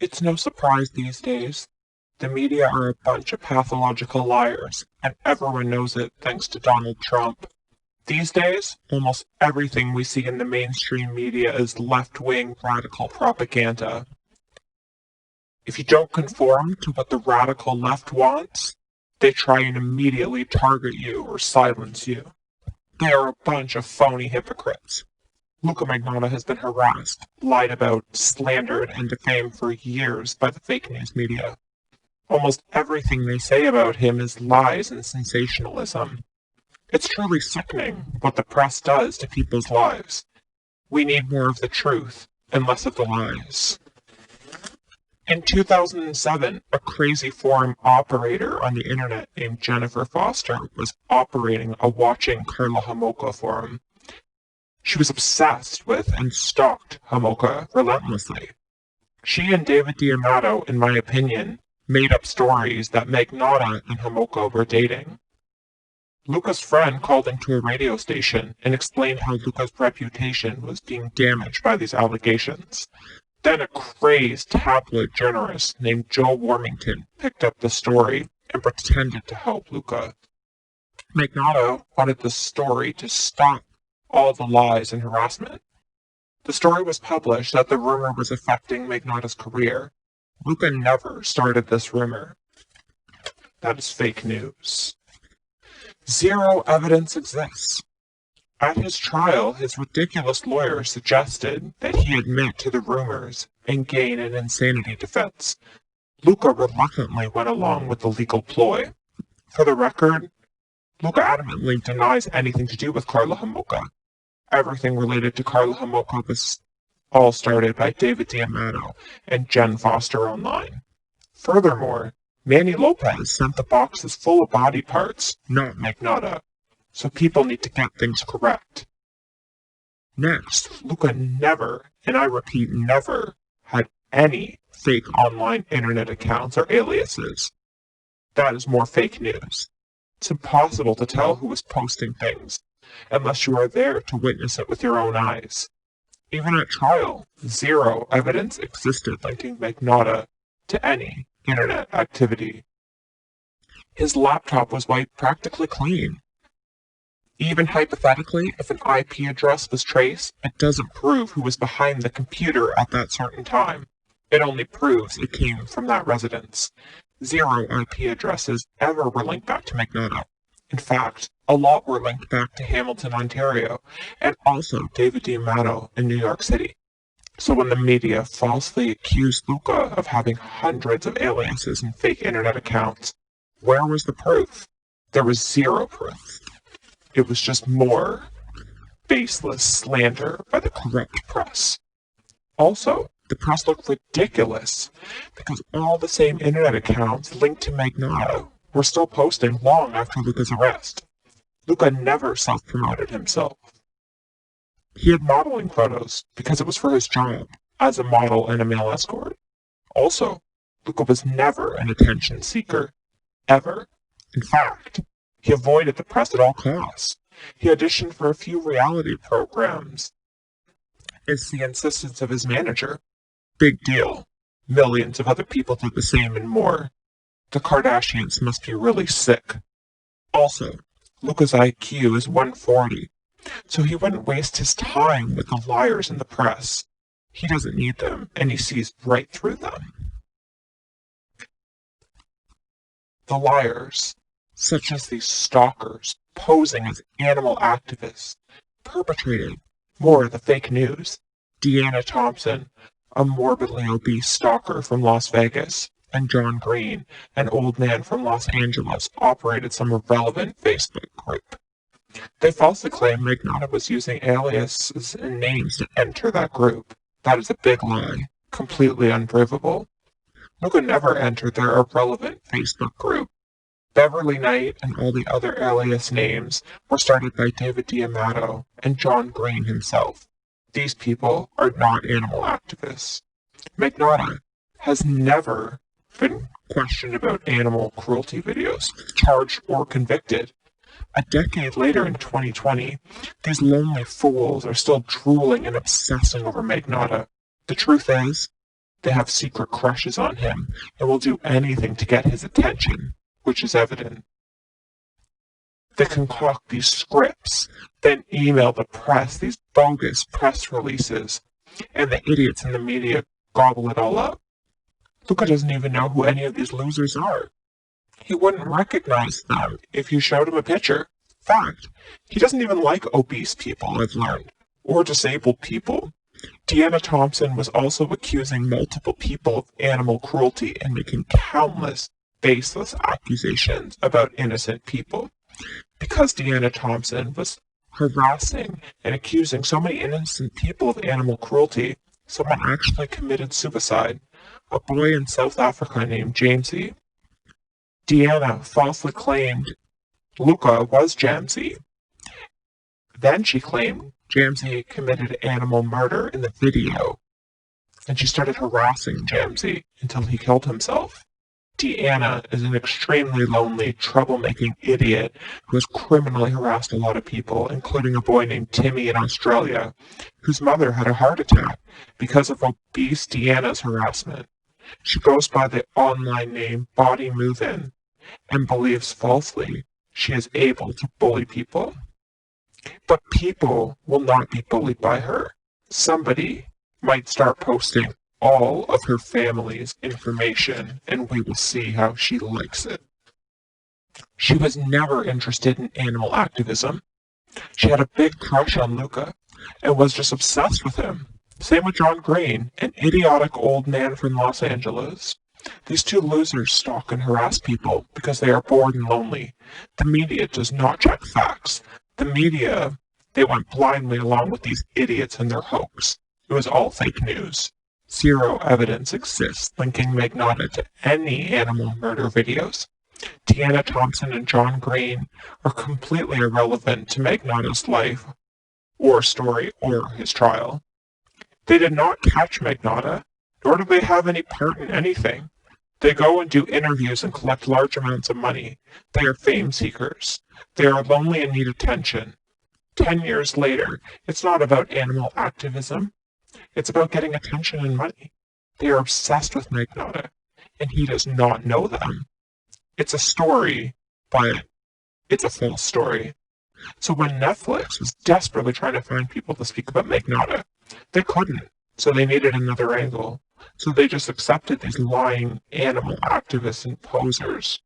It's no surprise these days. The media are a bunch of pathological liars, and everyone knows it thanks to Donald Trump. These days, almost everything we see in the mainstream media is left-wing radical propaganda. If you don't conform to what the radical left wants, they try and immediately target you or silence you. They are a bunch of phony hypocrites. Luka Magnotta has been harassed, lied about, slandered, and defamed for years by the fake news media. Almost everything they say about him is lies and sensationalism. It's truly sickening what the press does to people's lives. We need more of the truth and less of the lies. In 2007, a crazy forum operator on the internet named Jennifer Foster was operating a Watching Karla Homolka forum. She was obsessed with and stalked Homolka relentlessly. She and David D'Amato, in my opinion, made up stories that Magnotta and Homolka were dating. Luka's friend called into a radio station and explained how Luka's reputation was being damaged by these allegations. Then a crazed tabloid journalist named Joe Warmington picked up the story and pretended to help Luka. Magnotta wanted the story to stop all the lies and harassment. The story was published that the rumor was affecting Magnotta's career. Luka never started this rumor. That is fake news. Zero evidence exists. At his trial, his ridiculous lawyer suggested that he admit to the rumors and gain an insanity defense. Luka reluctantly went along with the legal ploy. For the record, Luka adamantly denies anything to do with Karla Homolka. Everything related to Karla Homolka was all started by David D'Amato and Jen Foster online. Furthermore, Manny Lopez sent the boxes full of body parts, not Magnotta, so people need to get things correct. Next, Luka never, and I repeat never, had any fake online internet accounts or aliases. That is more fake news. It's impossible to tell who is posting things, unless you are there to witness it with your own eyes. Even at trial, zero evidence existed linking Magnotta to any internet activity. His laptop was wiped practically clean. Even hypothetically, if an IP address was traced, it doesn't prove who was behind the computer at that certain time. It only proves it came from that residence. Zero IP addresses ever were linked back to Magnotta. In fact, a lot were linked back to Hamilton, Ontario, and also David D'Amato in New York City. So when the media falsely accused Luka of having hundreds of aliases and fake internet accounts, where was the proof? There was zero proof. It was just more baseless slander by the corrupt press. Also, the press looked ridiculous because all the same internet accounts linked to Magnotta were still posting long after Luka's arrest. Luka never self-promoted himself. He had modeling photos because it was for his job as a model and a male escort. Also, Luka was never an attention seeker, ever. In fact, he avoided the press at all costs. He auditioned for a few reality programs. It's the insistence of his manager. Big deal. Millions of other people did the same and more. The Kardashians must be really sick. Also, Luka's IQ is 140, so he wouldn't waste his time with the liars in the press. He doesn't need them, and he sees right through them. The liars, such as these stalkers posing as animal activists, perpetrated more of the fake news. Deanna Thompson, a morbidly obese stalker from Las Vegas, and John Green, an old man from Los Angeles, operated some irrelevant Facebook group. They falsely claimed Magnotta was using aliases and names to enter that group. That is a big lie, completely unprovable. Luka never entered their irrelevant Facebook group. Beverly Knight and all the other alias names were started by David D'Amato and John Green himself. These people are not animal activists. Magnotta has never been questioned about animal cruelty videos, charged or convicted. A decade later in 2020, these lonely fools are still drooling and obsessing over Magnotta. The truth is, They have secret crushes on him and will do anything to get his attention, which is evident. They concoct these scripts, then email the press these bogus press releases, and the idiots in the media gobble it all up. Luka doesn't even know who any of these losers are. He wouldn't recognize them if you showed him a picture. Fact, he doesn't even like obese people, I've learned, or disabled people. Deanna Thompson was also accusing multiple people of animal cruelty and making countless baseless accusations about innocent people. Because Deanna Thompson was harassing and accusing so many innocent people of animal cruelty, someone actually committed suicide, a boy in South Africa named Jamesy. Deanna falsely claimed Luka was Jamesy. Then she claimed Jamesy committed animal murder in the video, and she started harassing Jamesy until he killed himself. Deanna is an extremely lonely, troublemaking idiot who has criminally harassed a lot of people, including a boy named Timmy in Australia, whose mother had a heart attack because of obese Deanna's harassment. She goes by the online name Body Move-In and believes falsely she is able to bully people. But people will not be bullied by her. Somebody might start posting all of her family's information, and we will see how she likes it. She was never interested in animal activism. She had a big crush on Luka and was just obsessed with him. Same with John Green, an idiotic old man from Los Angeles. These two losers stalk and harass people because they are bored and lonely. The media does not check facts. The media, they went blindly along with these idiots and their hoax. It was all fake news. Zero evidence exists linking Magnotta to any animal murder videos. Deanna Thompson and John Green are completely irrelevant to Magnotta's life, or story, or his trial. They did not catch Magnotta, nor do they have any part in anything. They go and do interviews and collect large amounts of money. They are fame seekers. They are lonely and need attention. 10 years later, it's not about animal activism. It's about getting attention and money. They are obsessed with Magnotta, and he does not know them. It's a story, but it's a false story. So when Netflix was desperately trying to find people to speak about Magnotta, they couldn't, so they needed another angle. So they just accepted these lying animal activists and posers,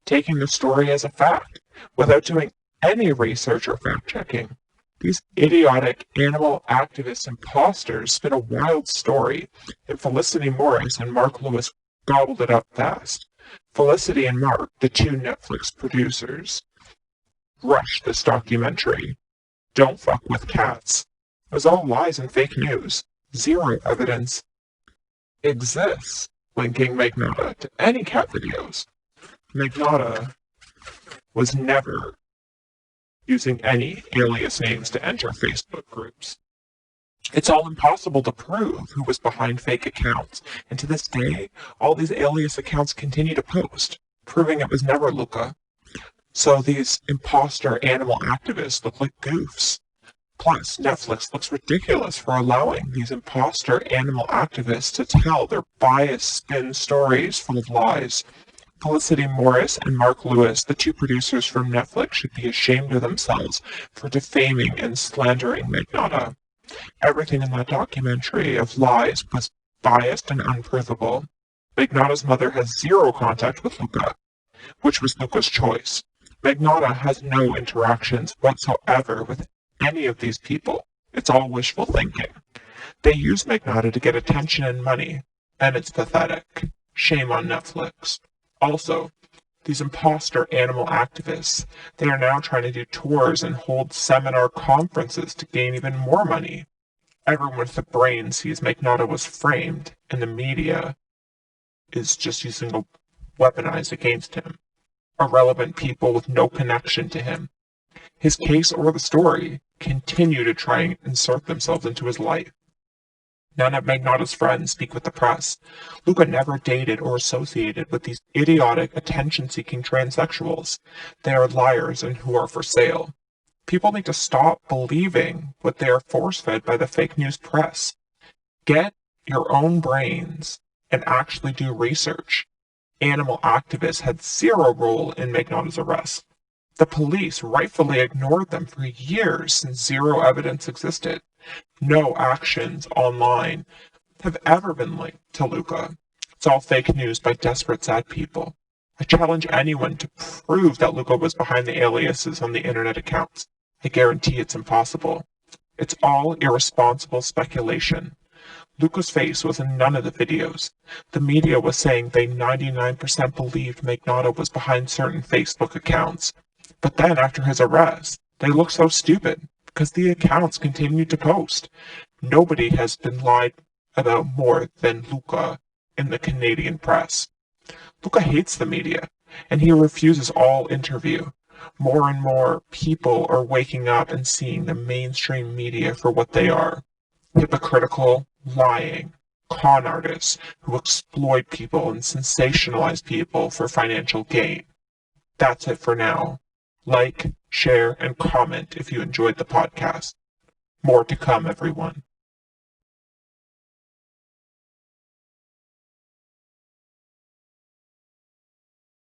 taking the story as a fact, without doing any research or fact-checking. These idiotic animal activist imposters spin a wild story, and Felicity Morris and Mark Lewis gobbled it up fast. Felicity and Mark, the two Netflix producers, rushed this documentary. Don't fuck with cats. It was all lies and fake news. Zero evidence exists linking Magnotta to any cat videos. Magnotta was never using any alias names to enter Facebook groups. It's all impossible to prove who was behind fake accounts, and to this day, all these alias accounts continue to post, proving it was never Luka. So these imposter animal activists look like goofs. Plus, Netflix looks ridiculous for allowing these imposter animal activists to tell their biased spin stories full of lies. Felicity Morris and Mark Lewis, the two producers from Netflix, should be ashamed of themselves for defaming and slandering Magnotta. Everything in that documentary of lies was biased and unprovable. Magnotta's mother has zero contact with Luka, which was Luka's choice. Magnotta has no interactions whatsoever with any of these people. It's all wishful thinking. They use Magnotta to get attention and money, and it's pathetic. Shame on Netflix. Also, these imposter animal activists, they are now trying to do tours and hold seminar conferences to gain even more money. Everyone with a brain sees Magnotta was framed, and the media is just using a weaponized against him. Irrelevant people with no connection to him, his case or the story, continue to try and insert themselves into his life. None of Magnotta's friends speak with the press. Luka never dated or associated with these idiotic, attention-seeking transsexuals. They are liars and who are for sale. People need to stop believing what they are force-fed by the fake news press. Get your own brains and actually do research. Animal activists had zero role in Magnotta's arrest. The police rightfully ignored them for years since zero evidence existed. No actions online have ever been linked to Luka. It's all fake news by desperate sad people. I challenge anyone to prove that Luka was behind the aliases on the internet accounts. I guarantee it's impossible. It's all irresponsible speculation. Luka's face was in none of the videos. The media was saying they 99% believed Magnotta was behind certain Facebook accounts. But then after his arrest, they looked so stupid because the accounts continued to post. Nobody has been lied about more than Luka in the Canadian press. Luka hates the media, and he refuses all interview. More and more people are waking up and seeing the mainstream media for what they are: hypocritical, lying, con artists who exploit people and sensationalize people for financial gain. That's it for now. Like, share, and comment if you enjoyed the podcast. More to come, everyone.